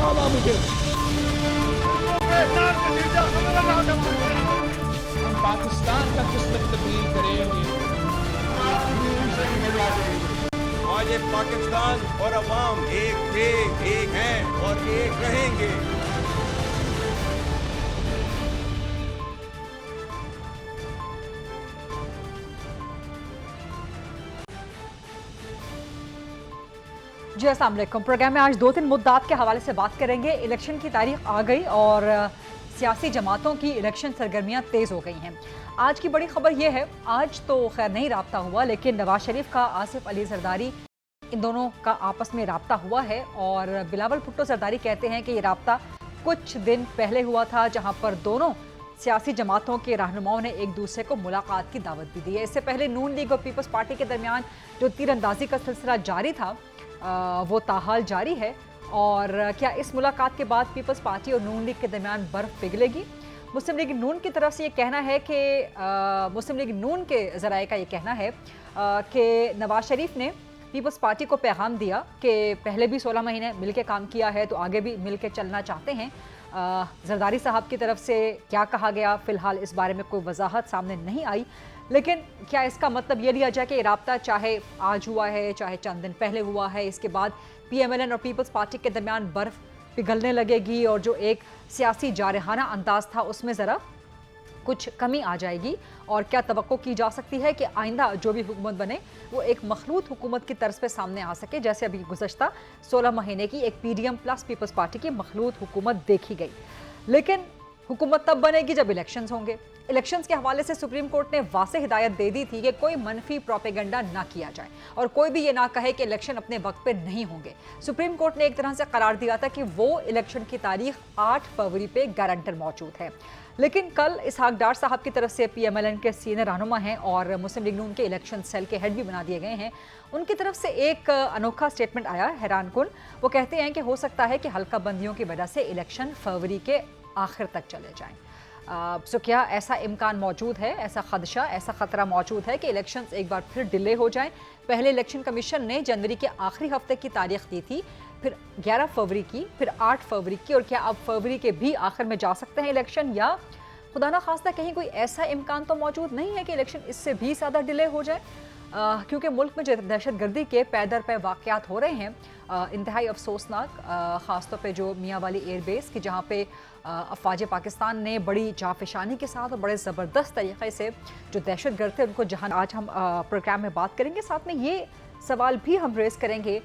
ڈالا مجھے. ہم پاکستان کا قسمت تبدیل کریں گے. آج پاکستان اور عوام ایک تھے، ایک ہیں اور ایک رہیں گے. جی السلام علیکم. پروگرام میں آج 2-3 مدعات کے حوالے سے بات کریں گے. الیکشن کی تاریخ آ گئی اور سیاسی جماعتوں کی الیکشن سرگرمیاں تیز ہو گئی ہیں. آج کی بڑی خبر یہ ہے، آج تو خیر نہیں رابطہ ہوا، لیکن نواز شریف کا آصف علی زرداری ان دونوں کا آپس میں رابطہ ہوا ہے اور بلاول بھٹو زرداری کہتے ہیں کہ یہ رابطہ کچھ دن پہلے ہوا تھا، جہاں پر دونوں سیاسی جماعتوں کے رہنماؤں نے ایک دوسرے کو ملاقات کی دعوت بھی دی ہے. اس سے پہلے نون لیگ اور پیپلز پارٹی کے درمیان جو تیر اندازی کا سلسلہ جاری تھا وہ تاحال جاری ہے. اور کیا اس ملاقات کے بعد پیپلز پارٹی اور نون لیگ کے درمیان برف پگھلے گی؟ مسلم لیگ نون کی طرف سے یہ کہنا ہے کہ مسلم لیگ نون کے ذرائع کا یہ کہنا ہے کہ نواز شریف نے پیپلز پارٹی کو پیغام دیا کہ پہلے بھی 16 مہینے مل کے کام کیا ہے تو آگے بھی مل کے چلنا چاہتے ہیں. زرداری صاحب کی طرف سے کیا کہا گیا فی الحال اس بارے میں کوئی وضاحت سامنے نہیں آئی، لیکن کیا اس کا مطلب یہ لیا جائے کہ یہ رابطہ چاہے آج ہوا ہے چاہے چند دن پہلے ہوا ہے، اس کے بعد پی ایم ایل این اور پیپلز پارٹی کے درمیان برف پگھلنے لگے گی اور جو ایک سیاسی جارحانہ انداز تھا اس میں ذرا کچھ کمی آ جائے گی؟ اور کیا توقع کی جا سکتی ہے کہ آئندہ جو بھی حکومت بنے وہ ایک مخلوط حکومت کی طرز پہ سامنے آ سکے، جیسے ابھی گزشتہ 16 مہینے کی ایک P D M plus Peoples Party کی مخلوط حکومت دیکھی گئی؟ لیکن حکومت تب بنے گی جب الیکشنز ہوں گے. الیکشنز کے حوالے سے سپریم کورٹ نے واضح ہدایت دے دی تھی کہ کوئی منفی پروپیگنڈا نہ کیا جائے اور کوئی بھی یہ نہ کہے کہ الیکشن اپنے وقت پہ نہیں ہوں گے. سپریم کورٹ نے ایک طرح سے قرار دیا تھا کہ وہ الیکشن کی تاریخ 8 فروری پہ گارنٹر موجود ہے. لیکن کل اسحاق ڈار صاحب کی طرف سے پی ایم ایل این کے سینئر رہنما ہیں اور مسلم لیگ نون کے الیکشن سیل کے ہیڈ بھی بنا دیے گئے ہیں، ان کی طرف سے ایک انوکھا سٹیٹمنٹ آیا حیران کن. وہ کہتے ہیں کہ ہو سکتا ہے کہ حلقہ بندیوں کی وجہ سے الیکشن فروری کے آخر تک چلے جائیں. سو کیا ایسا امکان موجود ہے، ایسا خدشہ، ایسا خطرہ موجود ہے کہ الیکشنز ایک بار پھر ڈیلے ہو جائیں؟ پہلے الیکشن کمیشن نے جنوری کے آخری ہفتے کی تاریخ دی تھی، پھر 11 فروری کی، پھر 8 فروری کی، اور کیا اب فروری کے بھی آخر میں جا سکتے ہیں الیکشن، یا خدا نہ خواستہ کہیں کوئی ایسا امکان تو موجود نہیں ہے کہ الیکشن اس سے بھی زیادہ ڈیلے ہو جائے؟ کیونکہ ملک میں جو دہشت گردی کے پے در پے واقعات ہو رہے ہیں انتہائی افسوسناک، خاص طور پہ جو میاں والی ایئر بیس کی جہاں پہ افواج پاکستان نے بڑی جانفشانی کے ساتھ اور بڑے زبردست طریقے سے جو دہشت گرد تھے ان کو جہاں آج ہم پروگرام میں بات کریں گے. ساتھ میں یہ سوال بھی ہم ریز کریں گے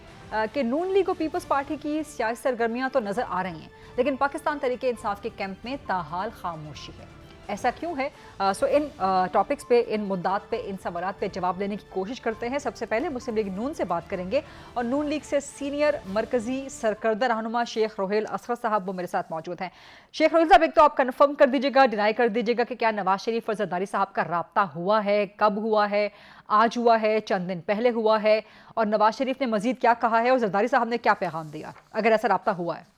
کہ نون لیگ اور پیپلز پارٹی کی سیاسی سرگرمیاں تو نظر آ رہی ہیں لیکن پاکستان تحریک انصاف کے کیمپ میں تاحال خاموشی ہے. ایسا کیوں ہے؟ سو ان ٹاپکس پہ، ان مدعات پہ، ان سوالات پہ جواب لینے کی کوشش کرتے ہیں. سب سے پہلے مسلم لیگ نون سے بات کریں گے اور نون لیگ سے سینئر مرکزی سرکردہ رہنما شیخ روہیل اصغر صاحب وہ میرے ساتھ موجود ہیں. شیخ روہیل صاحب، ایک تو آپ کنفرم کر دیجیے گا، ڈینائی کر دیجیے گا کہ کیا نواز شریف اور زرداری صاحب کا رابطہ ہوا ہے، کب ہوا ہے، آج ہوا ہے، چند دن پہلے ہوا ہے، اور نواز شریف نے مزید کیا کہا ہے اور زرداری صاحب نے کیا پیغام دیا اگر ایسا رابطہ ہوا ہے؟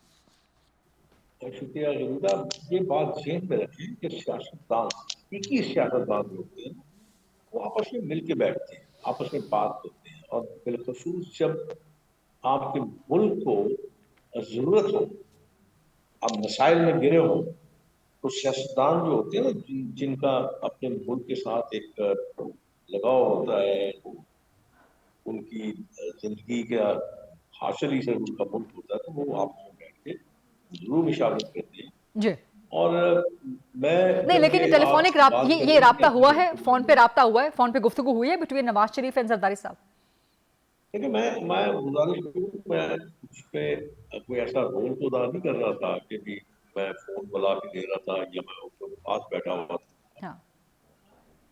شکریہ غریبہ. یہ بات ذہن میں رکھیں کہ سیاستدان، حقیقی سیاستدان جو ہوتے ہیں وہ آپس میں مل کے بیٹھتے ہیں، آپس میں بات کرتے ہیں، اور بالخصوص جب آپ کے ملک کو ضرورت ہو، آپ مسائل میں گرے ہوں، تو سیاستدان جو ہوتے ہیں نا، جن کا اپنے ملک کے ساتھ ایک لگاؤ ہوتا ہے، ان کی زندگی کا حاصل ہی سے ان کا ملک ہوتا ہے، تو وہ آپس میں بیٹھ کے ضرور مشاورت کرتے ہیں. جی اور میں نہیں، جب لیکن یہ ٹیلیفونک آپ بات یہ رابطہ ہوا ہے، کریں فون پہ رابطہ ہوا ہے، فون پہ گفتگو ہوئی ہے بٹوین نواز شریف اینڈ زرداری صاحب؟ دیکھیں، میں گزارش کروں، میں اس پہ کوئی ایسا رول تو ادا نہیں کر رہا تھا کہ بھی میں فون بلا کے دے رہا تھا یا میں اس کے پاس بیٹھا ہوا تھا. ہاں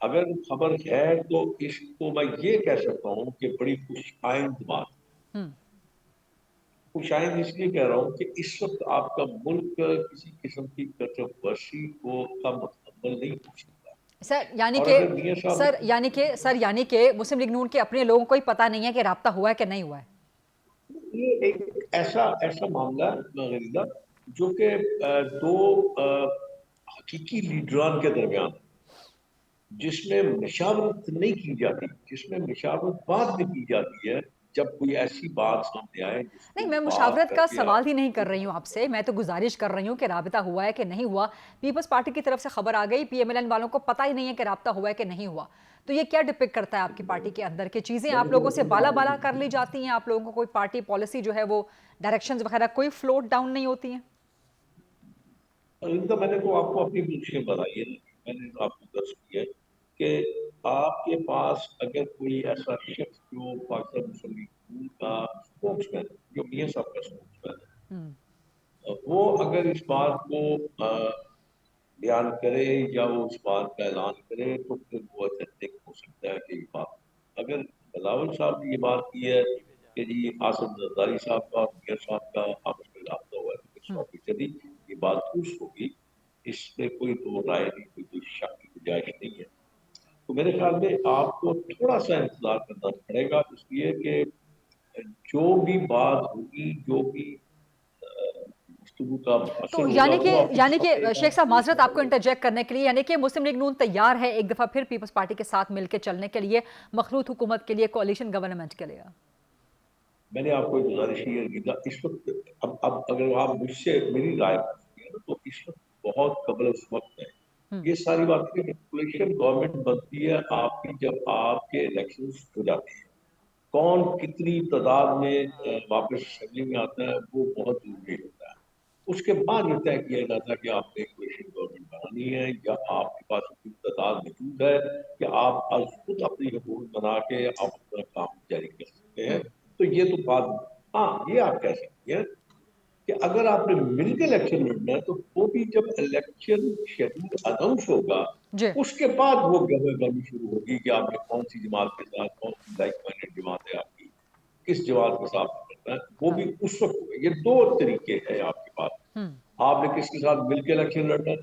اگر خبر ہے تو اس کو میں یہ کہہ سکتا ہوں کہ بڑی خوش آئند بات. خوش آئند اس لیے کہہ رہا ہوں کہ اس وقت آپ کا ملک کسی قسم کی کنٹروورسی کا متحمل نہیں ہو سکتا. سر یعنی اور کہ اگر میاں صاحب یعنی کہ مسلم لیگ نون کے اپنے لوگوں کو ہی پتہ نہیں ہے کہ رابطہ ہوا ہے کہ نہیں ہوا ہے؟ یہ ایک ایسا معاملہ ہے غریبہ جو کہ دو حقیقی لیڈران کے درمیان، جس میں مشاورت نہیں کی جاتی، جس میں مشاورت بعد میں کی جاتی ہے، जब कोई ऐसी बात सामने आए नहीं, मैं मुशावरत का सवाल ही नहीं कर रही हूँ आपसे, मैं तो गुजारिश कर रही हूँ कि राबता हुआ है कि नहीं हुआ। पीपल्स पार्टी की तरफ से खबर आ गई, PMLN वालों को पता ही नहीं है कि राबता हुआ है कि नहीं हुआ। तो ये क्या डिपिक्ट करता है आपकी पार्टी के अंदर की चीज़ें आप लोगों से बाला बाला कर ली जाती हैं, आप लोगों को कोई पार्टी पॉलिसी जो है वो डायरेक्शंस वगैरह कोई फ्लोट डाउन नहीं होती हैं? तो मैंने तो आपको अपनी पोजीशन बताई है, मैंने तो आपको दर्ज किया है कि आपके पास अगर कोई ऐसा शख्स जो पाकिस्तान मुस्लिम लीग का स्पोक्समैन, जो मियां साहब का स्पोक्समैन है, वो अगर इस बात को बयान करे या वो उस बात का ऐलान करे तो फिर वो अथेंटिक हो सकता है कि ये बात, अगर बिलावल साहब ने ये बात की है कि जी आसिफ जरदारी साहब का और मियां साहब का आपस में रब्ता हुआ है तो 100% ये बात दुरुस्त होगी, इसमें कोई दो राय नहीं, कोई शक की गुंजाइश नहीं है। तो मेरे ख्याल में आपको थोड़ा सा इंतजार करना पड़ेगा, इसलिए कि जो भी बात होगी, जो भी गुफ्तगू का असर तो होगा यानी वो आपको कि शेख साहब माजरत आपको इंटरजेक्ट करने के लिए, यानी कि मुस्लिम लीग नून तैयार है एक दफ़ा फिर पीपल्स पार्टी के साथ मिलकर चलने के लिए, मखलूत हुकूमत के लिए, कोalition गवर्नमेंट के लिए? मैंने आपको एक गुजारिश की था इस वक्त, अब अगर आप मुझसे मेरी राय पूछती है ना, तो इस वक्त बहुत कबल उस वक्त है ये सारी बातें। कोalition गवर्नमेंट बनती है आपकी जब आपके इलेक्शंस हो जाते हैं, कौन कितनी तादाद में वापस असेंबली में आता है वो बहुत जरूरी होता है। उसके बाद ये तय किया जाता है कि आपने कोalition गवर्नमेंट बनानी है या आपके पास उतनी तादाद मौजूद है कि आप आज खुद अपनी हुकूमत बना के आप अपना काम जारी कर सकते हैं। तो ये तो बात, हाँ ये आप कह सकते हैं कि अगर आपने मिलकर इलेक्शन लड़ना है तो वो भी जब इलेक्शन शेड्यूल अनाउंस होगा जी। उसके बाद वो गवर्नमेंट शुरू होगी कि आपने कौन सी जमात के साथ, कौन सी लाइक माइंडेड जमात है आपकी, किस जमात के साथ करना है, वो भी उस वक्त होगा। ये दो तरीके हैं आपके पास, आपने किसके साथ मिलकर इलेक्शन लड़ना है,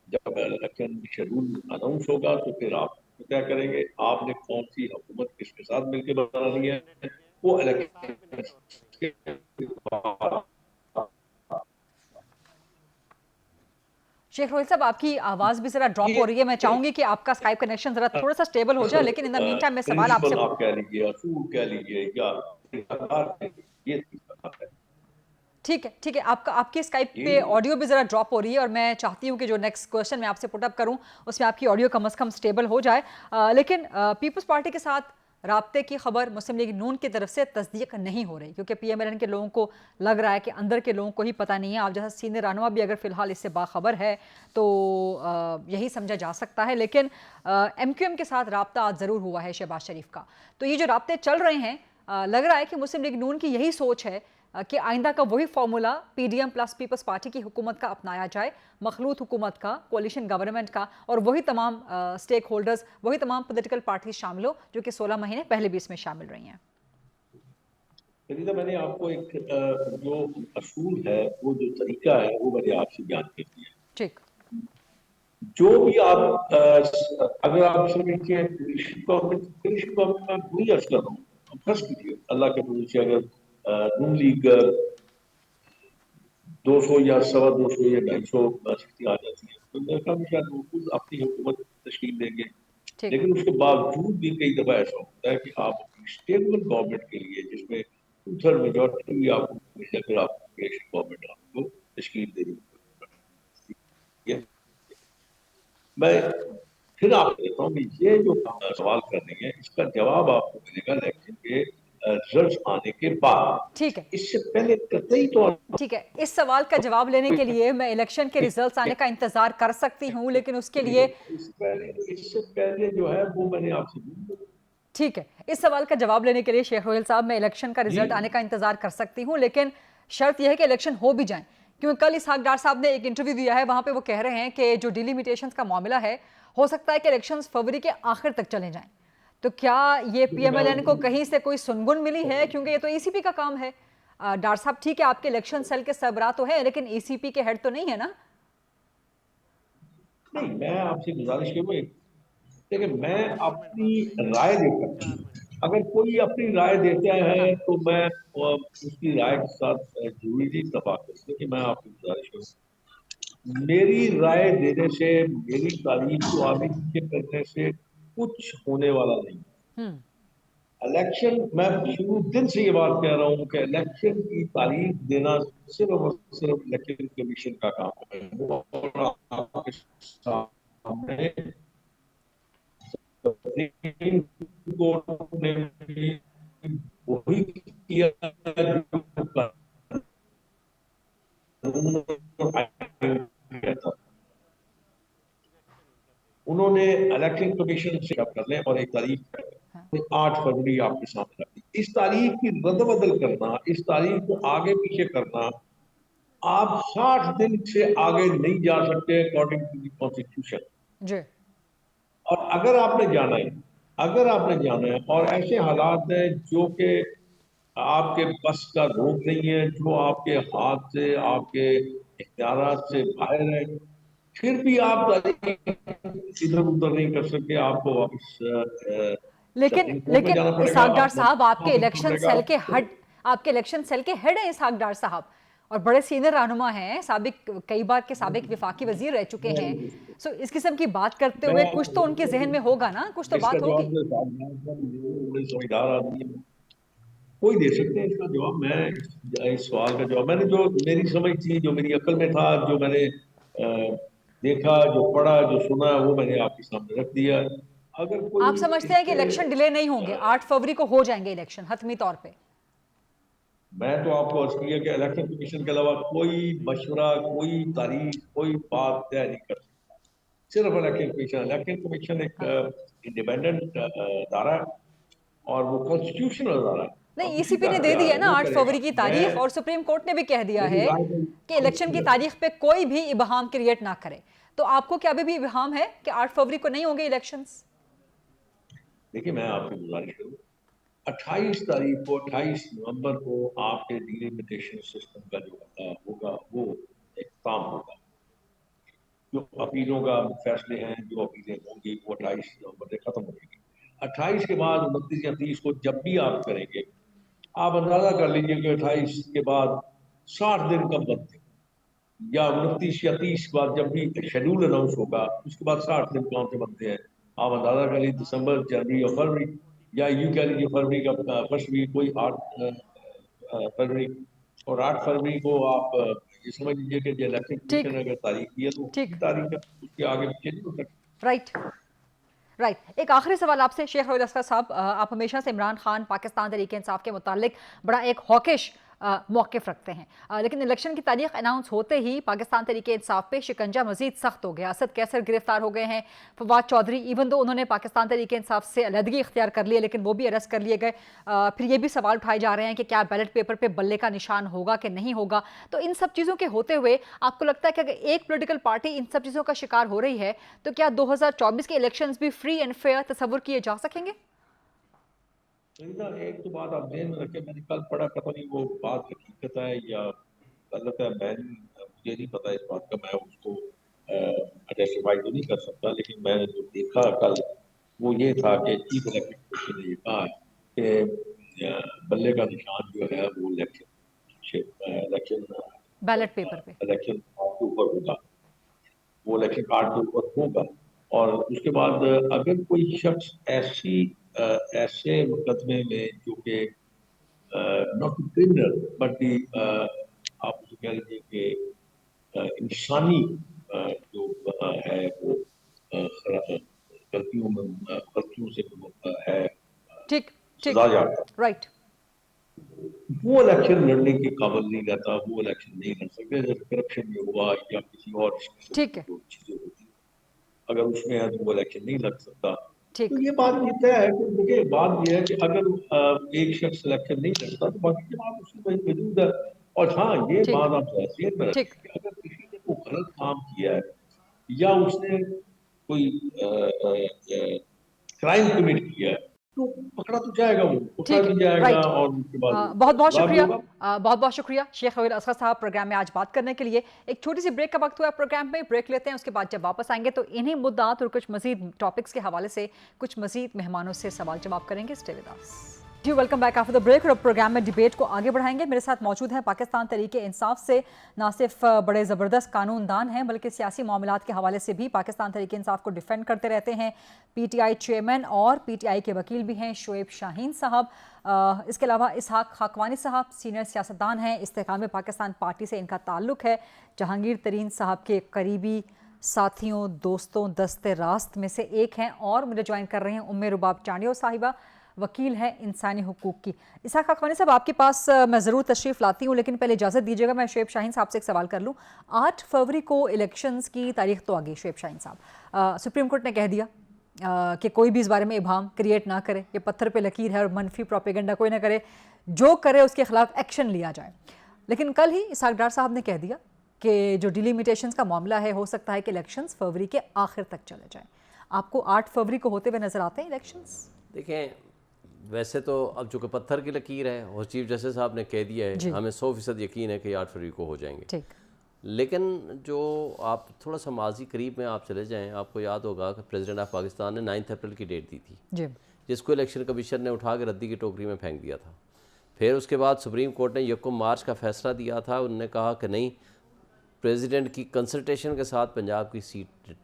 जब इलेक्शन शेड्यूल अनाउंस होगा तो फिर आप तय करेंगे आपने कौन सी हुकूमत किसके साथ मिलकर बनानी है, वो इलेक्शन के बाद। शेख रोहित साहब आपकी आवाज़ भी ज़रा ड्रॉप हो रही है, मैं चाहूंगी कि आपका स्काइप कनेक्शन ज़रा थोड़ा सा स्टेबल हो जाए, लेकिन इन द मीन टाइम मैं सवाल आपसे आप कह लीजिए, असूल कह लीजिए या ये ठीक है आपकी स्काइप पे ऑडियो भी ज़रा ड्रॉप हो रही है और मैं चाहती हूँ कि जो नेक्स्ट क्वेश्चन मैं आपसे पुटअप करूँ उसमें आपकी ऑडियो कम से कम स्टेबल हो जाए। लेकिन पीपल्स पार्टी के साथ राब्ते की खबर मुस्लिम लीग नून की तरफ से तस्दीक नहीं हो रही, क्योंकि PMLN के लोगों को लग रहा है कि अंदर के लोगों को ही पता नहीं है। आप जैसा सीनियर रहनुमा भी अगर फ़िलहाल इससे बाखबर है तो यही समझा जा सकता है, लेकिन MQM के साथ राब्ता आज ज़रूर हुआ है शहबाज शरीफ का। तो ये जो राब्ते चल रहे हैं, लग रहा है कि मुस्लिम लीग नून की यही सोच है कि आइंदा का वही formula PDM plus Peoples Party की हुकूमत का अपनाया जाए, मखलूत हुकूमत का, कोalition गवर्नमेंट का, और वही तमाम स्टेक होल्डर्स, वही तमाम पॉलिटिकल पार्टी शामिल हो जो कि 16 महीने पहले भी इसमें शामिल रही हैं। फरीदा, मैंने आपको एक जो असूल है, वो जो तरीका है, वो मैंने आपसे बयान कर दिया। ठीक, जो भी आप अगर आप समझिए गवर्नमेंट में वही अर्ज कर रहा हूँ, फर्ज कीजिए अल्लाह के फजल से अगर नून लीग 200 या 250 या 250 सीटें आ जाती है तो मेरे ख्याल में शायद वो खुद अपनी हुकूमत तश्कील देंगे। लेकिन उसके बावजूद भी कई दफा ऐसा होता है कि आप अपनी स्टेबल गवर्नमेंट के लिए, जिसमें 2/3 मेजॉरिटी भी आपको फिर आप गवर्नमेंट आपको तश्कील देनी है। मैं फिर आपको देता हूँ कि ये जो सवाल कर रही है इसका जवाब आपको मिलेगा इलेक्शन के रिजल्ट्स आने के बाद। ठीक है, इससे पहले कतई तौर ठीक है। इस सवाल का जवाब लेने के लिए मैं इलेक्शन के रिजल्ट्स आने का इंतजार कर सकती हूँ, लेकिन उसके लिए इससे पहले जो है वो मैंने आपसे, ठीक है, इस सवाल का जवाब लेने के लिए शेख रोहिल साहब मैं इलेक्शन का रिजल्ट आने का इंतजार कर सकती हूँ, लेकिन शर्त यह है कि इलेक्शन हो भी जाए। क्योंकि कल इसहाक डार साहब ने एक इंटरव्यू दिया है, वहां पे वो कह रहे हैं कि जो डिलिमिटेशंस का मामला है, हो सकता है कि इलेक्शंस फरवरी के आखिर तक चले जाएं। तो क्या ये PMLN को कहीं से कोई सुनगुन मिली है? क्योंकि ये तो ECP का काम है। डार साहब ठीक है, आपके इलेक्शन सेल के सरबराह तो है, लेकिन ECP के हेड तो नहीं है ना? नहीं, मैं आपसे गुजारिश करूँ, लेकिन मैं अपनी राय देता हूँ। अगर कोई अपनी राय देता है तो मैं उसकी राय के साथ जरूरी नहीं इत्तेफाक करता कि मैं आपकी गुजारिश करूँ। मेरी राय देने से, मेरी तारीफ को आगे पीछे करने से कुछ होने वाला नहीं। इलेक्शन, मैं शुरू दिन से ये बात कह रहा हूँ कि इलेक्शन की तारीख देना सिर्फ और सिर्फ इलेक्शन कमीशन का काम है। वो आपके सामने सुप्रीम कोर्ट ने भी वही किया जो था। उन्होंने इलेक्शन कमीशन से कर लें और एक तारीख 8 फरवरी आपके सामने रखी। इस तारीख की रद्द-बदल करना, इस तारीख को आगे पीछे करना, आप 60 दिन से आगे नहीं जा सकते अकॉर्डिंग टू द कॉन्स्टिट्यूशन। जी। और अगर आपने जाना है और ऐसे हालात हैं जो कि आपके बस का रोक नहीं है, जो आपके हाथ से, आपके इख्तियारात से बाहर है, फिर भी आप इधर उधर नहीं कर सकते, आपको वापस लेकिन इसहाक डार साहब, आपके इलेक्शन सेल के हेड हैं इसहाक डार साहब, और बड़े सीनियर रहनुमा हैं, कई बार के साबिक विफाकी वजीर रह चुके हैं। सो इस किस्म की बात करते हुए कुछ तो उनके जहन में होगा ना, कुछ तो बात होगी। समझदार आदमी कोई दे सकते हैं इसका जवाब। मैं इस सवाल का जवाब, मैंने जो मेरी समझ थी, जो मेरी अक्ल में था, जो मैंने देखा, जो पढ़ा, जो सुना, वो मैंने आपके सामने रख दिया। अगर कोई आप समझते हैं कि इलेक्शन डिले नहीं होंगे, 8 फरवरी को हो जाएंगे इलेक्शन हतमी तौर पे? मैं तो आपको अर्ज किया कि इलेक्शन कमीशन के अलावा कोई मशवरा, कोई तारीख, कोई बात तय नहीं कर सकता, सिर्फ इलेक्शन कमीशन एक इंडिपेंडेंट अदारा है और वो कॉन्स्टिट्यूशनल अदारा है। नहीं, ईसीपी ने दे दी है ना 8 फरवरी की तारीख, और सुप्रीम कोर्ट ने भी कह दिया है कि इलेक्शन की तारीख पे कोई भी इबहाम क्रिएट ना करे। तो आपको क्या अभी भी इबहाम है कि 8 फरवरी को नहीं होंगे इलेक्शंस? देखिए, मैं आपसे गुजारिश करूँ, 28 तारीख को, 28 नवंबर को आपके डिलिमिटेशन सिस्टम का जो होगा वो इख्तिताम होगा। जो अपीलों का फैसले हैं, जो अपीलें होंगी, वो 28 नवंबर से खत्म हो जाएगी। 28 के बाद 29 या 30 को जब भी आप करेंगे, आप अंदाजा कर लीजिए कि 28 के बाद 60 दिन कब बनते, या 29 या 30 के बाद जब भी शेड्यूल अनाउंस होगा, उसके बाद 60 दिन कौन से बनते हैं, आप अंदाजा कर लीजिए। दिसंबर, जनवरी और फरवरी, या यूं कह लीजिए फरवरी का फर्स्ट वीक, कोई 8 फरवरी, और 8 फरवरी को आप ये समझ लीजिए कि इलेक्शन कमीशन अगर तारीख दी है तो तारीख है, उसके आगे पीछे नहीं हो सकता। राइट। एक आखिरी सवाल आपसे शेख रोहिल असगर साहब, आप हमेशा से इमरान खान, पाकिस्तान तहरीक इंसाफ के मुतालिक बड़ा एक हॉकिश मौक़िफ़ रखते हैं, लेकिन इलेक्शन की तारीख अनाउंस होते ही पाकिस्तान तहरीक इंसाफ पे शिकंजा मज़ीद सख्त हो गया। असद कैसर गिरफ्तार हो गए हैं, फवाद चौधरी, इवन दो उन्होंने पाकिस्तान तहरीक इंसाफ से अलहदगी इख्तियार कर ली, लेकिन वो भी अरेस्ट कर लिए गए। फिर ये भी सवाल उठाए जा रहे हैं कि क्या बैलेट पेपर पे बल्ले का निशान होगा कि नहीं होगा। तो इन सब चीज़ों के होते हुए आपको लगता है कि अगर एक पोलिटिकल पार्टी इन सब चीज़ों का शिकार हो रही है, तो क्या 2024 के इलेक्शंस भी फ्री एंड फेयर तस्वुर किए जा सकेंगे? एक तो बात आप ध्यान में रखें, मैंने कल पढ़ा, पता नहीं वो बात हकीकत है या गलत है, मुझे नहीं पता इस बात का, मैं उसको आइडेंटिफाई तो नहीं कर सकता, लेकिन मैंने जो देखा कल वो ये था कि चीफ इलेक्शन कमीशन ने ये कहा कि बल्ले का निशान जो है वो इलेक्शन बैलेट पेपर पे, इलेक्शन कार्ड के ऊपर होगा, वो इलेक्शन कार्ड के ऊपर होगा। और उसके बाद अगर कोई शख्स ऐसे मुकदमे में जो कि नॉट क्रिमिनल बट आप उसे कह लीजिए कि इंसानी जो है वो गलतियों से है ठीक सजा जाता, राइट, वो इलेक्शन लड़ने के काबिल नहीं रहता, वो इलेक्शन नहीं लड़ सकते। जैसे करप्शन में हुआ या किसी और ठीक है, जो चीजें होती हैं, अगर उसमें है तो वो इलेक्शन नहीं लड़ सकता। ठीक। तो ये बात ये तय है कि देखिए, बात ये है कि अगर एक शख्स सिलेक्शन नहीं करता तो बाकी की बात उसकी वही मौजूद है। और हाँ, ये बात आप हैसियत में रखें कि अगर किसी ने कोई गलत काम किया है या उसने कोई क्राइम कमिट किया है तो पकड़ा तो जाएगा, वो पकड़ा भी जाएगा। और उसके बाद बहुत बहुत शुक्रिया शेख रोहिल असगर साहब प्रोग्राम में आज बात करने के लिए। एक छोटी सी ब्रेक का वक्त हुआ है प्रोग्राम में, ब्रेक लेते हैं, उसके बाद जब वापस आएंगे तो इन्हीं मुद्दात और कुछ मजीद टॉपिक्स के हवाले से कुछ मजीद मेहमानों से सवाल जवाब करेंगे। Stay with us. जी welcome back after the break. और अब प्रोग्राम में डिबेट को आगे बढ़ाएंगे। मेरे साथ मौजूद हैं पाकिस्तान तहरीक इंसाफ से ना सिर्फ बड़े ज़बरदस्त कानूनदान हैं बल्कि सियासी मामलात के हवाले से भी पाकिस्तान तहरीक इंसाफ को डिफेंड करते रहते हैं। पीटीआई चेयरमैन और पीटीआई के वकील भी हैं शोएब शाहीन साहब। इसके अलावा इसहाक खाकवानी साहब सीनियर सियासतदान हैं। इस्तेकाम पाकिस्तान पार्टी से इनका ताल्लुक है। जहांगीर तरीन साहब के करीबी साथियों, दोस्तों, दस्ते रास्त में से एक हैं। और मुझे ज्वाइन कर रहे हैं उम्मे रुबाब चांडियो साहिबा, वकील है इंसानी हुकूक की। इसहाक खाकवानी साहब, आपके पास मैं ज़रूर तशरीफ़ लाती हूँ, लेकिन पहले इजाज़त दीजिएगा मैं शोएब शाहीन साहब से एक सवाल कर लूँ। 8 फरवरी को इलेक्शंस की तारीख तो आ गई शोएब शाहीन साहब। सुप्रीम कोर्ट ने कह दिया कि कोई भी इस बारे में इबाम क्रिएट ना करे, ये पत्थर पे लकीर है और मनफी प्रोपेगेंडा कोई ना करे, जो करे उसके खिलाफ एक्शन लिया जाए। लेकिन कल ही इसहाक डार साहब ने कह दिया कि जो डिलिमिटेशंस का मामला है, हो सकता है कि इलेक्शंस फरवरी के आखिर तक चले जाएं। आपको 8 फरवरी को होते हुए नजर आते हैं इलेक्शंस? देखें, वैसे तो अब चूँकि पत्थर की लकीर है और चीफ जस्टिस साहब ने कह दिया है, हमें 100% यकीन है कि 8 फरवरी को हो जाएंगे। ठीक। लेकिन जो आप थोड़ा सा माजी करीब में आप चले जाएं, आपको याद होगा कि प्रेसिडेंट ऑफ पाकिस्तान ने 9 अप्रैल की डेट दी थी जी, जिसको इलेक्शन कमीशन ने उठा के रद्दी की टोकरी में फेंक दिया था। फिर उसके बाद सुप्रीम कोर्ट ने 1 मार्च का फैसला दिया था। उन्होंने कहा कि नहीं, प्रेसिडेंट की कंसल्टेशन के साथ पंजाब की सीट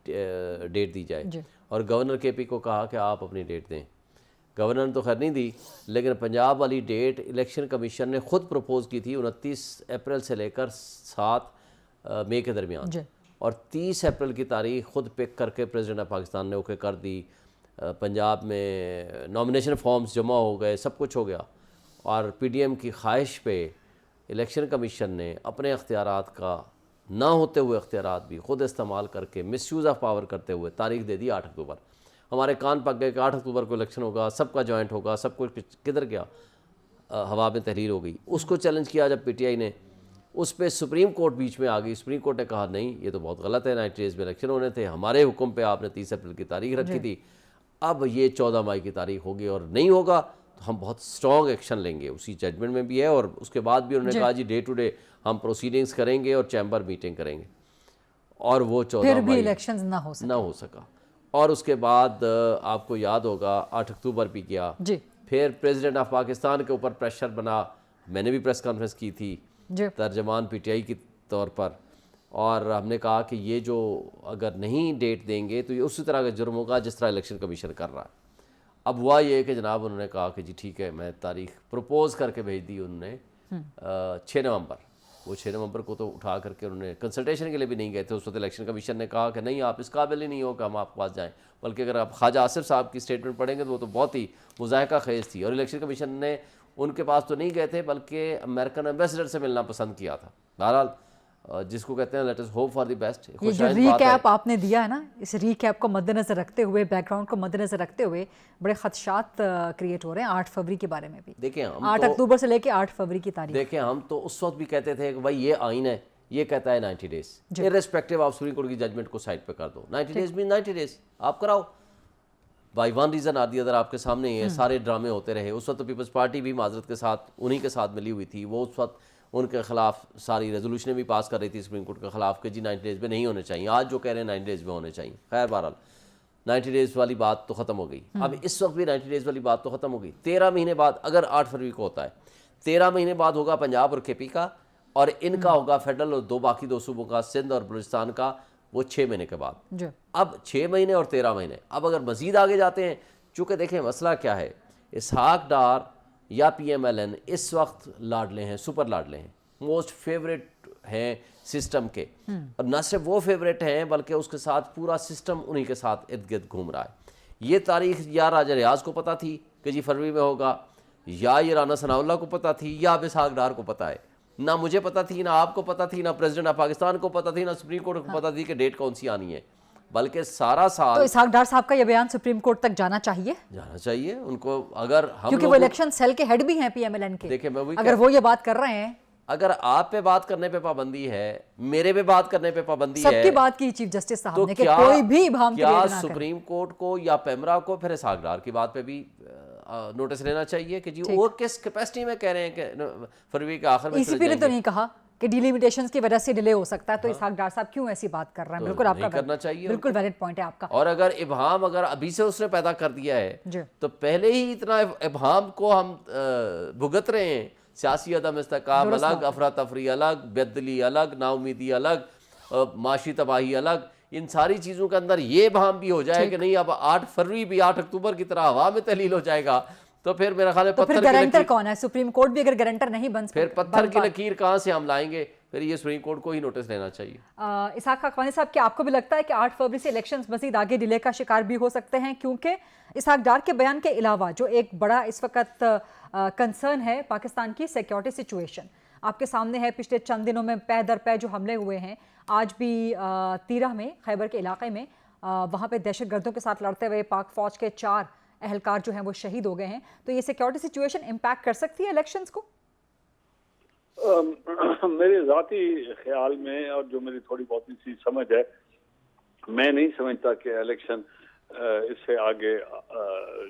डेट दी जाए और गवर्नर KP को कहा कि आप अपनी डेट दें। गवर्नर ने तो खैर नहीं दी, लेकिन पंजाब वाली डेट इलेक्शन कमीशन ने ख़ुद प्रपोज़ की थी 29 अप्रैल से लेकर 7 मई के दरमियान, और 30 अप्रैल की तारीख ख़ुद पिक करके प्रेसिडेंट ऑफ पाकिस्तान ने ओके कर दी। पंजाब में नॉमिनेशन फॉर्म्स जमा हो गए, सब कुछ हो गया, और PDM की ख्वाहिश पे इलेक्शन कमीशन ने अपने अख्तियारात का ना होते हुए अख्तियारात भी ख़ुद इस्तेमाल करके मिसयूज़ ऑफ पावर करते हुए तारीख दे दी 8 अक्टूबर। हमारे कान पक गए कि 8 अक्टूबर को इलेक्शन होगा, सबका जॉइंट होगा, सब कुछ किधर गया, हवा में तहरीर हो गई। उसको चैलेंज किया जब PTI ने, उस पर सुप्रीम कोर्ट बीच में आ गई। सुप्रीम कोर्ट ने कहा नहीं, ये तो बहुत गलत है, 90 डेज़ में इलेक्शन होने थे, हमारे हुक्म पे आपने 30 अप्रैल की तारीख रखी थी, अब ये 14 मई की तारीख होगी और नहीं होगा तो हम बहुत स्ट्रॉन्ग एक्शन लेंगे। उसी जजमेंट में भी है, और उसके बाद भी उन्होंने कहा जी डे टू डे हम प्रोसीडिंग्स करेंगे और चैम्बर मीटिंग करेंगे, और वो 14 मई इलेक्शंस ना हो सका। और उसके बाद आपको याद होगा 8 अक्टूबर भी गया जी। फिर प्रेसिडेंट ऑफ पाकिस्तान के ऊपर प्रेशर बना, मैंने भी प्रेस कॉन्फ्रेंस की थी तर्जमान PTI की तौर पर, और हमने कहा कि ये जो अगर नहीं डेट देंगे तो ये उसी तरह का जुर्म होगा जिस तरह इलेक्शन कमीशन कर रहा है। अब हुआ ये कि जनाब उन्होंने कहा कि जी ठीक है, मैं तारीख प्रपोज़ करके भेज दी उन्होंने 6 नवंबर। वो 6 नवंबर को तो उठा करके उन्होंने कंसल्टेशन के लिए भी नहीं गए थे। उस वक्त इलेक्शन कमीशन ने कहा कि नहीं, आप इस काबिल ही नहीं हो कि हम आपके पास जाएं, बल्कि अगर आप ख्वाजा आसिफ साहब की स्टेटमेंट पढ़ेंगे तो वो तो बहुत ही मुज़ाहिका खेज़ थी, और इलेक्शन कमीशन ने उनके पास तो नहीं गए थे बल्कि अमेरिकन एम्बेसडर से मिलना पसंद किया था। बहरहाल जिसको कहते हैं let us hope for the best. ये जो रीकैप आपने दिया है ना, इस रीकैप को मद्देनजर रखते हुए, बैकग्राउंड को मद्देनजर रखते हुए बड़े खदशात क्रिएट हो रहे हैं 8 फरवरी के बारे में भी। देखिए, हम 8 अक्टूबर से लेके 8 फरवरी की तारीख, देखिए हम तो उस वक्त भी कहते थे कि भाई ये आइन है, ये कहता है 90 days, irrespective of supreme court की जजमेंट को साइड पे कर दो। 90 डेज मीन 90 डेज आप कराओ, by one reason or the other आपके सामने ही है। सारे ड्रामे होते रहे। उस वक्त तो पीपल्स पार्टी भी माजरत के साथ उन्हीं के साथ मिली हुई थी। वो उस वक्त उनके खिलाफ सारी रेजोल्यूशनें भी पास कर रही थी सुप्रीम कोर्ट के खिलाफ कि जी 90 डेज़ में नहीं होने चाहिए। आज जो कह रहे हैं 90 डेज़ में होने चाहिए। खैर बहरहाल 90 डेज़ वाली बात तो ख़त्म हो गई। अब इस वक्त भी 90 डेज़ वाली बात तो ख़त्म हो गई। 13 महीने बाद अगर 8 फरवरी को होता है, 13 महीने बाद होगा पंजाब और KP का, और इनका होगा फेडरल और बाकी दो सूबों का, सिंध और बलूचिस्तान का, वो 6 महीने के बाद। अब 6 महीने और 13 महीने। अब अगर मज़ीद आगे जाते हैं, चूँकि देखें मसला क्या है, इसहाक डार या PMLN इस वक्त लाडले हैं, सुपर लाडले हैं, मोस्ट फेवरेट हैं सिस्टम के, और न सिर्फ वो फेवरेट हैं बल्कि उसके साथ पूरा सिस्टम उन्हीं के साथ इर्द गिर्द घूम रहा है। ये तारीख या राजा रियाज को पता थी कि जी फरवरी में होगा, या ये राना सनाउल्लाह को पता थी, या अब इसहाक डार को पता है। ना मुझे पता थी, ना आपको पता थी, ना प्रेसिडेंट ऑफ पाकिस्तान को पता थी, ना सुप्रीम कोर्ट को पता थी कि डेट कौन सी आनी है। बल्कि सारा साल तो इसहाक डार साहब का ये बयान सुप्रीम कोर्ट तक जाना चाहिए उनको। अगर हम क्योंकि वो इलेक्शन सेल के हेड भी हैं PMLN के, देखिए मैं अगर वो ये बात कर रहे हैं, अगर आप पे बात करने पे पाबंदी है, मेरे पे बात करने पे पाबंदी है, सबकी बात की चीफ जस्टिस साहब तो ने कि कोई भी इबाम क्या सुप्रीम कोर्ट को या पेमरा को फिर इसहाक डार की बात पे भी नोटिस लेना चाहिए कि जी वो किस कैपेसिटी में कह रहे हैं कि फरवरी के आखिर में। ECP ने तो नहीं कहा کہ ڈیلیمیٹیشنز کی وجہ سے ڈیلے ہو سکتا ہے، تو اسحاق ڈار صاحب کیوں ایسی بات کر رہے ہیں؟ بالکل آپ کا کرنا چاہیے، بالکل ویلڈ پوائنٹ ہے آپ کا. اور اگر ابہام اگر ابھی سے اس نے پیدا کر دیا ہے تو پہلے ہی اتنا ابہام کو ہم بھگت رہے ہیں، سیاسی عدم استحکام الگ، افراتفری الگ، بدلی الگ، نا امیدی الگ، معاشی تباہی الگ، ان ساری چیزوں کے اندر یہ ابہام بھی ہو جائے کہ نہیں اب 8 فروری بھی 8 اکتوبر کی طرح ہوا میں تحلیل ہو جائے گا، تو پھر میرا خیال ہے تو پھر گارنٹر کون ہے؟ سپریم کورٹ بھی اگر گارنٹر نہیں بن سکتا، پھر پتھر کی لکیر کہاں سے ہم لائیں گے؟ پھر یہ سپریم کورٹ کو ہی نوٹس لینا چاہیے. اسحاق حقانی صاحب، کیا آپ کو بھی لگتا ہے کہ 8 فروری سے الیکشنز مزید آگے ڈیلے کا شکار بھی ہو سکتے ہیں؟ کیونکہ اسحاق ڈار کے بیان کے علاوہ جو ایک بڑا اس وقت کنسرن ہے پاکستان کی سیکیورٹی سچویشن آپ کے سامنے ہے. پچھلے چند دنوں میں پے در پے جو حملے ہوئے ہیں، آج بھی تیرہ میں، خیبر کے علاقے میں، وہاں پہ دہشت گردوں کے ساتھ لڑتے ہوئے پاک فوج کے 4 اہلکار جو ہیں وہ شہید ہو گئے ہیں. تو یہ سیکیورٹی سچویشن امپیکٹ کر سکتی ہے الیکشنز کو؟ میرے ذاتی خیال میں اور جو میری تھوڑی بہت سی سمجھ ہے، میں نہیں سمجھتا کہ الیکشن اس سے آگے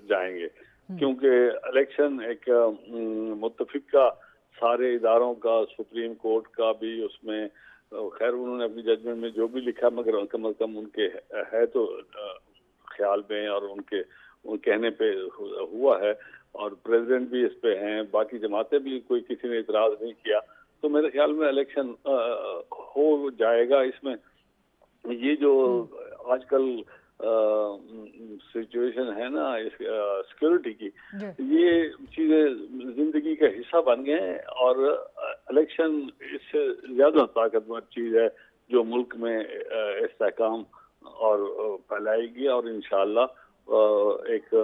جائیں گے، کیونکہ الیکشن ایک متفقہ سارے اداروں کا، سپریم کورٹ کا بھی اس میں، خیر انہوں نے اپنی ججمنٹ میں جو بھی لکھا، مگر کم از کم ان کے ہے تو خیال میں اور ان کے کہنے پہ ہوا ہے، اور پریزیڈنٹ بھی اس پہ ہیں، باقی جماعتیں بھی، کوئی کسی نے اعتراض نہیں کیا، تو میرے خیال میں الیکشن ہو جائے گا. اس میں یہ جو آج کل سچویشن ہے نا سیکورٹی کی، یہ چیزیں زندگی کا حصہ بن گئے ہیں، اور الیکشن اس سے زیادہ طاقتور چیز ہے جو ملک میں استحکام اور پھیلائے گی، اور انشاءاللہ ایک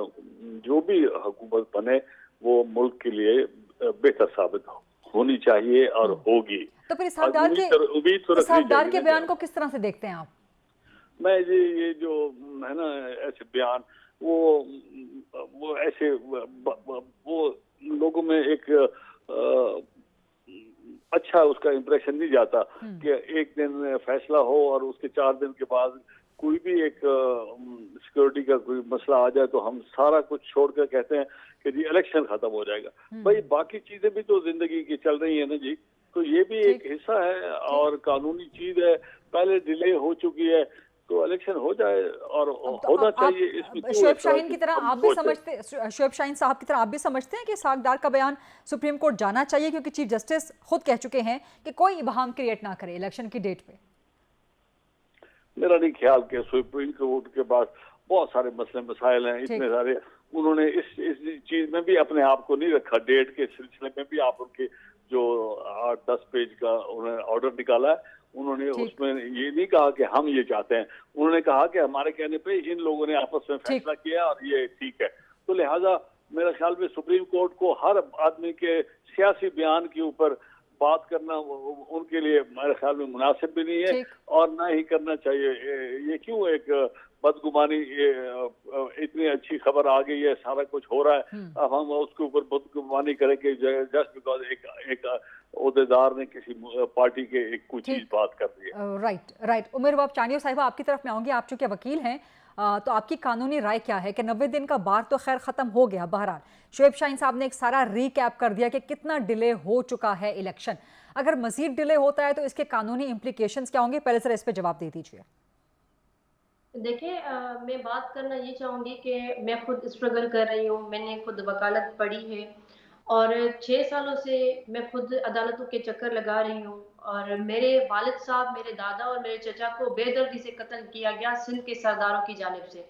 جو بھی حکومت بنے وہ ملک کے لیے بہتر ثابت ہونی چاہیے اور ہوگی. تو پھر اسحاق ڈار کے بیان کو کس طرح سے دیکھتے ہیں آپ؟ میں یہ جو ہے نا ایسے بیان، وہ ایسے وہ لوگوں میں ایک اچھا اس کا امپریشن نہیں جاتا کہ ایک دن فیصلہ ہو اور اس کے 4 دن کے بعد کوئی بھی ایک سیکورٹی کا کوئی مسئلہ آ جائے تو ہم سارا کچھ چھوڑ کر کہتے ہیں کہ جی الیکشن ختم ہو جائے گا. بھائی باقی چیزیں بھی تو زندگی کی چل رہی ہیں نا جی، تو یہ بھی ایک حصہ ہے اور قانونی چیز ہے. پہلے ڈیلے ہو چکی ہے تو الیکشن ہو جائے اور ہونا چاہیے. اس میں شعیب شاہین کی طرح آپ بھی سمجھتے، شعیب شاہین صاحب کی طرح آپ بھی سمجھتے ہیں کہ اسحاق ڈار کا بیان سپریم کورٹ جانا چاہیے، کیونکہ چیف جسٹس خود کہہ چکے ہیں کہ کوئی ابہام کریٹ نہ کرے الیکشن کی ڈیٹ پہ؟ میرا نہیں خیال کہ سپریم کورٹ کے پاس بہت سارے مسئلے مسائل ہیں، اتنے سارے. انہوں نے اس چیز میں بھی اپنے آپ کو نہیں رکھا، ڈیٹ کے سلسلے میں بھی آپ ان کے جو 8-10 پیج کا انہوں نے آرڈر نکالا ہے، انہوں نے اس میں یہ نہیں کہا کہ ہم یہ چاہتے ہیں، انہوں نے کہا کہ ہمارے کہنے پہ ان لوگوں نے آپس میں فیصلہ کیا اور یہ ٹھیک ہے. تو لہٰذا میرا خیال میں سپریم کورٹ کو ہر آدمی کے سیاسی بیان کے اوپر بات کرنا ان کے لیے میرے خیال میں مناسب بھی نہیں ہے اور نہ ہی کرنا چاہیے. یہ کیوں ایک بدگمانی، اتنی اچھی خبر آ گئی ہے، سارا کچھ ہو رہا ہے، اب ہم اس کے اوپر بدگمانی کریں کہ جسٹ بیکاز ایک عہدیدار نے کسی پارٹی کے ایک کوئی چیز بات کر دی ہے. رائٹ. عمر باب چانیو صاحبہ، آپ کی طرف میں آؤں گی. آپ چونکہ وکیل ہیں تو آپ کی قانونی رائے کیا ہے کہ 90 دن کا بار تو خیر ختم ہو گیا، بہرحال شعیب شاہین صاحب نے ایک سارا ریکیپ کر دیا کہ کتنا ڈیلے ہو چکا ہے الیکشن. اگر مزید ڈیلے ہوتا ہے تو اس کے قانونی امپلیکیشنز کیا ہوں گے؟ پہلے سر اس پہ جواب دے دیجیے. دیکھیں، میں بات کرنا یہ چاہوں گی کہ میں خود اسٹرگل کر رہی ہوں، میں نے خود وکالت پڑھی ہے اور 6 سالوں سے میں خود عدالتوں کے چکر لگا رہی ہوں. اور میرے والد صاحب، میرے دادا اور میرے چچا کو بے دردی سے قتل کیا گیا سندھ کے سرداروں کی جانب سے.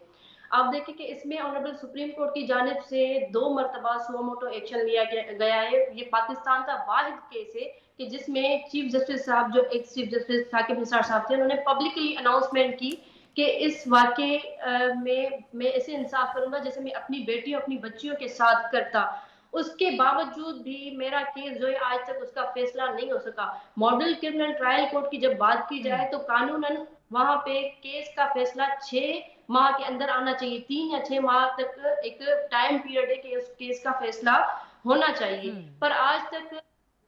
آپ دیکھیں کہ اس میں آنریبل سپریم کورٹ کی جانب سے 2 مرتبہ سو موٹو ایکشن لیا گیا ہے. یہ پاکستان کا واحد کیس ہے کہ جس میں چیف جسٹس صاحب، جو ایک چیف جسٹس ثاقب نثار صاحب تھے، انہوں نے پبلکلی اناؤنسمنٹ کی کہ اس واقعے میں ایسے انصاف کروں گا جیسے میں اپنی بیٹیوں، اپنی بچیوں کے ساتھ کرتا. اس کے باوجود بھی میرا کیس جو ہے آج تک اس کا فیصلہ نہیں ہو سکا. ماڈل کرمنل ٹرائل کورٹ کی جب بات کی جائے تو قانوناً وہاں پہ کیس کا فیصلہ 6 ماہ کے اندر آنا چاہیے. 3 یا 6 ماہ تک ایک ٹائم پیریڈ ہے کہ اس کیس کا فیصلہ ہونا چاہیے. پر آج تک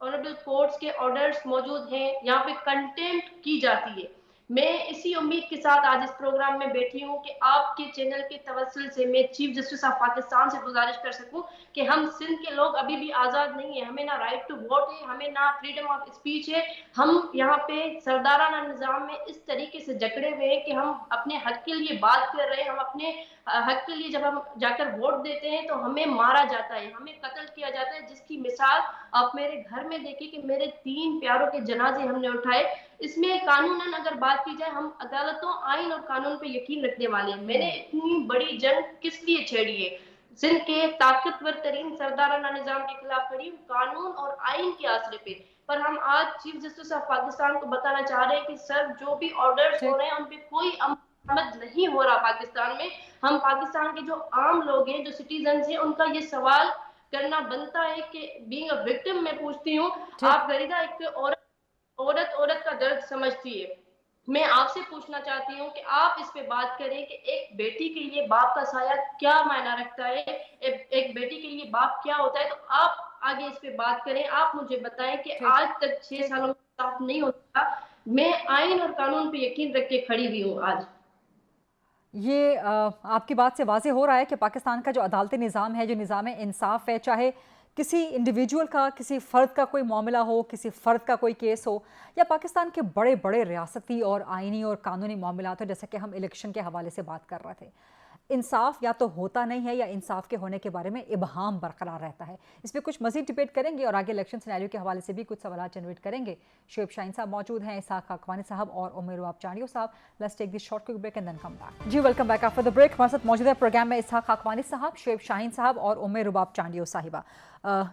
آنریبل کورٹس کے آرڈرز موجود ہیں، یہاں پہ کنٹیمپٹ کی جاتی ہے. मैं इसी उम्मीद के साथ आज इस प्रोग्राम में बैठी हूँ कि आपके चैनल के तवस्सुल से मैं चीफ जस्टिस ऑफ पाकिस्तान से गुजारिश कर सकूं कि हम सिंध के लोग अभी भी आज़ाद नहीं है, हमें ना राइट टू वोट है, हमें ना फ्रीडम ऑफ स्पीच है। हम यहाँ पे सरदाराना निज़ाम में इस तरीके से जकड़े हुए हैं कि हम अपने हक के लिए बात कर रहे हैं, हम अपने हक के लिए जब हम जाकर वोट देते हैं तो हमें मारा जाता है, हमें कत्ल किया जाता है, जिसकी मिसाल आप मेरे घर में देखिए कि मेरे 3 प्यारों के जनाजे हमने उठाए। इसमें कानूनन अगर बात की जाए, हम अदालतों, आइन और कानून पे यकीन रखने वाले हैं। मैंने इतनी बड़ी जंग किस लिए छेड़ी है? सिंध के ताकतवर तरीन सरदाराना निजाम के खिलाफ खड़ी हूँ, कानून और आइन के आसरे पे। पर हम आज चीफ जस्टिस ऑफ पाकिस्तान को बताना चाह रहे हैं कि सर, जो भी ऑर्डर्स हो रहे हैं उन पे कोई अमल नहीं हो रहा पाकिस्तान में। हम पाकिस्तान के जो आम लोग हैं, जो सिटीजन हैं, उनका ये सवाल करना बनता है कि बीइंग अ विक्टिम, मैं पूछती हूँ, आप गरीदा एक औरत का दर्द समझती है। मैं आपसे पूछना चाहती हूँ कि आप इस पे बात करें कि एक बेटी के लिए बाप का साया क्या मायना रखता है, एक बेटी के लिए बाप क्या होता है। तो आप आगे इस पे बात करें, आप मुझे बताएं कि आज तक 6 सालों में साफ नहीं होता। मैं आइन और कानून पे यकीन रख के खड़ी हुई हूँ आज। ये आपकी बात से वाज़ेह हो रहा है कि पाकिस्तान का जो अदालती निज़ाम है, जो निज़ाम इंसाफ है, चाहे किसी इंडिविजुअल का, किसी फ़र्द का कोई मामला हो, किसी फ़र्द का कोई केस हो, या पाकिस्तान के बड़े बड़े रियासती और आइनी और कानूनी मामलात हो, जैसे कि हम इलेक्शन के हवाले से बात कर रहे थे, इंसाफ या तो होता नहीं है या इंसाफ के होने के बारे में इबहाम बरकरार रहता है। इस पर कुछ मज़ीद डिबेट करेंगे और आगे इलेक्शन सिनेरियो के हवाले से भी कुछ सवाल जनरेट करेंगे। शोएब शाहीन साहब मौजूद हैं, इसहाक खाकवानी साहब और उमर रूबाब चांडियो साहब। Let's take this short quick break and then come back. जी, welcome back after the break. हमारे साथ मौजूद है प्रोग्राम में इसहाक खाकवानी साहब, शोएब शाहीन साहब और उमर रूबाब चांडियो साहिबा।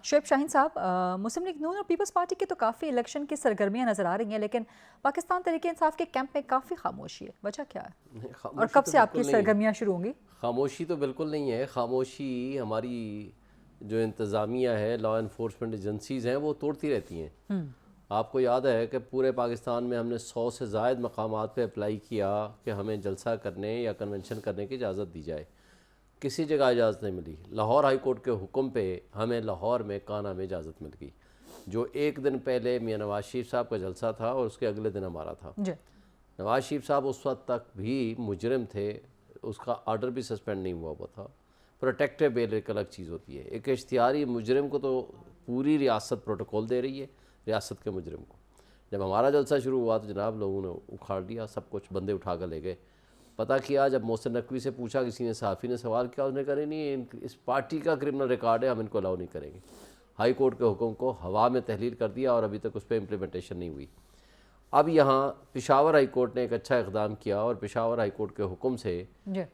शोएब शाहीन साहब, मुस्लिम लीग नून और पीपल्स पार्टी की तो काफ़ी इलेक्शन की सरगर्मियाँ नज़र आ रही हैं, लेकिन पाकिस्तान तहरीक इंसाफ के कैंप में काफ़ी खामोशी है। वजह क्या है और कब से आपकी सरगर्मियाँ शुरू होंगी? खामोशी तो बिल्कुल नहीं है। खामोशी हमारी जो इंतज़ामिया है, लॉ इन्फोर्समेंट एजेंसीज़ हैं, वो तोड़ती रहती हैं। आपको याद है कि पूरे पाकिस्तान में हमने 100 से ज़ायद मकामात पे अप्लाई किया कि हमें जलसा करने या कन्वेंशन करने की इजाज़त दी जाए, किसी जगह इजाज़त नहीं मिली। लाहौर हाई कोर्ट के हुक्म पे हमें लाहौर में काना में इजाज़त मिल गई, जो एक दिन पहले मियां नवाज शरीफ साहब का जलसा था और उसके अगले दिन हमारा था। नवाज शरीफ साहब उस वक्त तक भी मुजरिम थे, उसका आर्डर भी सस्पेंड नहीं हुआ था। प्रोटेक्टिव बेल एक अलग चीज़ होती है। एक इश्तिहारी मुजरिम को तो पूरी रियासत प्रोटोकॉल दे रही है, रियासत के मुजरिम को। जब हमारा जलसा शुरू हुआ तो जनाब लोगों ने उखाड़ दिया, सब कुछ बंदे उठा कर ले गए। पता किया, जब मोहसिन नकवी से पूछा, किसी ने सहाफ़ी ने सवाल किया, उसने कहा नहीं, इस पार्टी का क्रिमिनल रिकॉर्ड है, हम इनको अलाउ नहीं करेंगे। हाई कोर्ट के हुक्म को हवा में तहलील कर दिया और अभी तक उस पर इम्प्लीमेंटेशन नहीं हुई। अब यहाँ पेशावर हाई कोर्ट ने एक अच्छा इक़दाम किया और पेशावर हाई कोर्ट के हुक्म से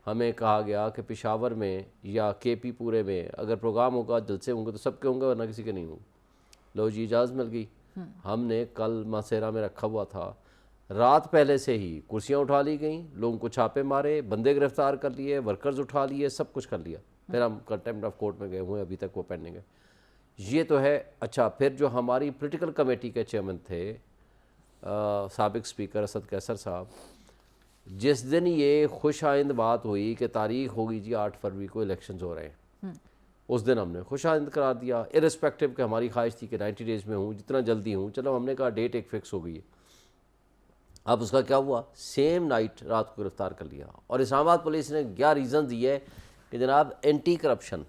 हमें कहा गया कि पेशावर में या केपी पूरे में अगर प्रोग्राम होगा, जलसे होंगे तो सबके होंगे, वरना किसी के नहीं होंगे। लो जी, इजाज़त मिल गई। हमने कल मासेरा में रखा हुआ था, रात पहले से ही कुर्सियाँ उठा ली गई, लोगों को छापे मारे, बंदे गिरफ्तार कर लिए, वर्कर्स उठा लिए, सब कुछ कर लिया। फिर हम कंटेम्प्ट ऑफ कोर्ट में गए हुए, अभी तक वो पेंडिंग है। ये तो है। अच्छा, फिर जो हमारी पोलिटिकल कमेटी के चेयरमैन थे साबिक स्पीकर असद कैसर साहब, जिस दिन ये खुश आइंद बात हुई कि तारीख होगी जी 8 फरवरी को इलेक्शंस हो रहे हैं, उस दिन हमने खुश आइंद करार दिया, इर्रेस्पेक्टिव कि हमारी ख्वाहिश थी कि 90 डेज़ में हूँ, जितना जल्दी हूँ। चलो, हमने कहा डेट एक फ़िक्स हो गई है। अब उसका क्या हुआ, सेम नाइट रात को गिरफ्तार कर लिया। और इस्लामाबाद पुलिस ने क्या रीज़न दिए कि जनाब एंटी करप्शन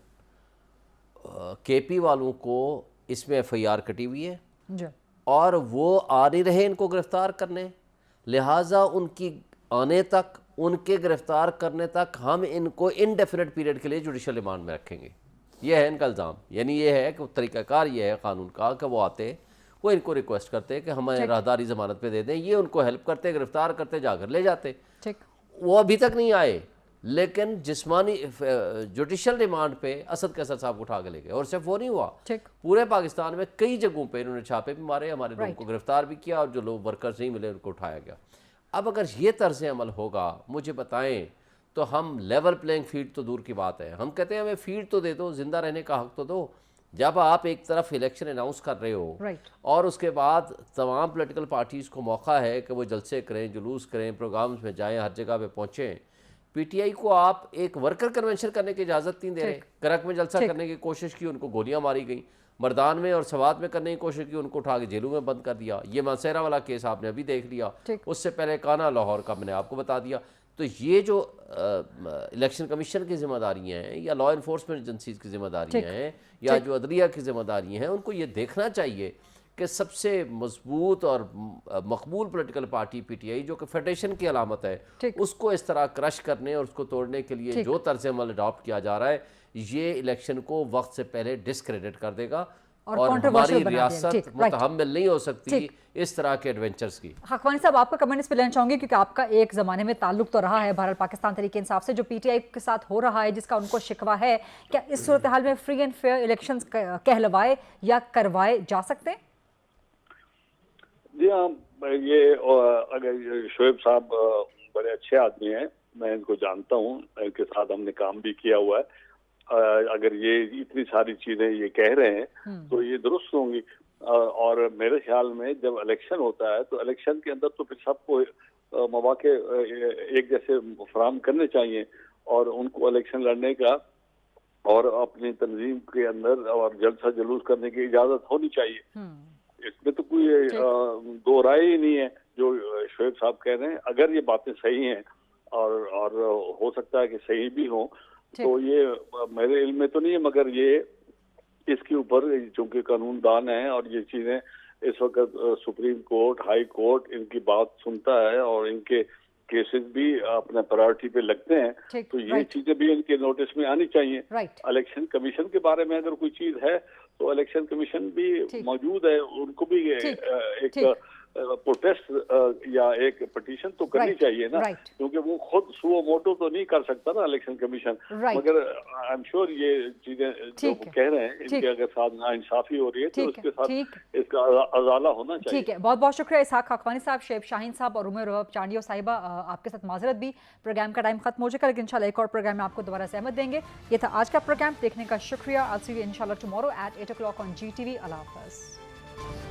केपी वालों को इसमें FIR कटी हुई है और वो आ नहीं रहे इनको गिरफ़्तार करने, लिहाजा उनकी आने तक, उनके गिरफ़्तार करने तक हम इनको इनडेफिनेट पीरियड के लिए जुडिशल रिमांड में रखेंगे। ये है इनका इल्ज़ाम। यानी ये है कि तरीक़ाकार ये है कानून का कि वो आते, वो इनको रिक्वेस्ट करते हैं कि हमें राहदारी ज़मानत पे दे दें, ये उनको हेल्प करते, गिरफ़्तार करते, जाकर ले जाते। वो अभी तक नहीं आए, लेकिन जिस्मानी जुडिशल रिमांड पे असद कैसर साहब को उठा के ले गए। और सिर्फ वो नहीं हुआ, पूरे पाकिस्तान में कई जगहों पे इन्होंने छापे भी मारे, हमारे लोगों को गिरफ्तार भी किया और जो लोग वर्कर्स नहीं मिले उनको उठाया गया। अब अगर ये तर्ज अमल होगा, मुझे बताएं, तो हम लेवल प्लेइंग फील्ड तो दूर की बात है, हम कहते हैं हमें फील्ड तो दे दो, जिंदा रहने का हक तो दो। जब आप एक तरफ इलेक्शन अनाउंस कर रहे हो और उसके बाद तमाम पोलिटिकल पार्टीज़ को मौका है कि वो जलसे करें, जुलूस करें, प्रोग्राम्स में जाएँ, हर जगह पे पहुँचें, PTI को आप एक वर्कर कन्वेंशन करने की इजाज़त नहीं दे रहे। करक में जलसा करने की कोशिश की, उनको गोलियां मारी गई। مردان میں اور سوات میں کرنے کی کوشش کی، ان کو اٹھا کے جیلوں میں بند کر دیا. یہ مانسہرہ والا کیس آپ نے ابھی دیکھ لیا. اس سے پہلے کانا لاہور کا میں نے آپ کو بتا دیا. تو یہ جو الیکشن کمیشن کی ذمہ داریاں ہیں یا لا انفورسمنٹ ایجنسیز کی ذمہ داریاں ہیں یا جو عدلیہ کی ذمہ داریاں ہیں، ان کو یہ دیکھنا چاہیے کہ سب سے مضبوط اور مقبول political party P T I جو کہ فیڈریشن کی علامت ہے، اس کو اس طرح کرش کرنے اور اس کو توڑنے کے لیے جو طرز عمل اڈاپٹ کیا جا رہا ہے، یہ الیکشن کو وقت سے پہلے ڈسکریڈٹ کر دے گا اور ہماری ریاست متحمل نہیں ہو سکتی اس طرح کے ایڈونچرز کی. حقانی صاحب آپ کا کمنٹ اس پہ لینا چاہوں گی کیونکہ آپ کا ایک زمانے میں تعلق تو رہا ہے بہرحال پاکستان تحریک انصاف سے، جو پی ٹی آئی کے ساتھ ہو رہا ہے جس کا ان کو شکوہ ہے، کیا اس صورتحال میں فری اینڈ فیئر الیکشنز کہلوائے یا کروائے جا سکتے ہیں؟ جی ہاں، یہ اگر شعیب صاحب بڑے اچھے آدمی ہیں، میں ان کو جانتا ہوں، ان کے ساتھ ہم نے کام بھی کیا ہوا ہے. اگر یہ اتنی ساری چیزیں یہ کہہ رہے ہیں تو یہ درست ہوں گی. اور میرے خیال میں جب الیکشن ہوتا ہے تو الیکشن کے اندر تو پھر سب کو مواقع ایک جیسے فراہم کرنے چاہیے اور ان کو الیکشن لڑنے کا اور اپنی تنظیم کے اندر اور جلسہ جلوس کرنے کی اجازت ہونی چاہیے. اس میں تو کوئی دو رائے ہی نہیں ہے جو شعیب صاحب کہہ رہے ہیں. اگر یہ باتیں صحیح ہیں اور ہو سکتا ہے کہ صحیح بھی ہوں تو یہ میرے علم میں تو نہیں ہے، مگر یہ اس کے اوپر چونکہ قانون دان ہیں اور یہ چیزیں اس وقت سپریم کورٹ، ہائی کورٹ ان کی بات سنتا ہے اور ان کے کیسز بھی اپنے پرائرٹی پہ لگتے ہیں، تو یہ چیزیں بھی ان کے نوٹس میں آنی چاہیے. الیکشن کمیشن کے بارے میں اگر کوئی چیز ہے تو الیکشن کمیشن بھی موجود ہے، ان کو بھی ایک پروٹیسٹ یا ایک پٹیشن تو کرنی چاہیے نا، کیونکہ وہ خود سو موٹو تو نہیں کر سکتا نا الیکشن کمیشن. مگر آئی ایم شیور یہ چیزیں جو کہہ رہے ہیں ان کے اگر ساتھ ناانصافی ہو رہی ہے تو اس کے ساتھ اس کا ازالہ ہونا چاہیے. ٹھیک ہے، بہت بہت شکریہ اسحاق حقانی صاحب، شعیب شاہین صاحب اور رومے روب چانڈیو صاحبہ. آپ کے ساتھ معذرت بھی، پروگرام کا ٹائم ختم ہو چکا، لیکن انشاءاللہ ایک اور پروگرام میں آپ کو دوبارہ سہمت دیں گے. یہ تھا آج کا پروگرام، دیکھنے کا شکریہ. I'll see you inshallah tomorrow at 8 o'clock on GTV. اللہ حافظ.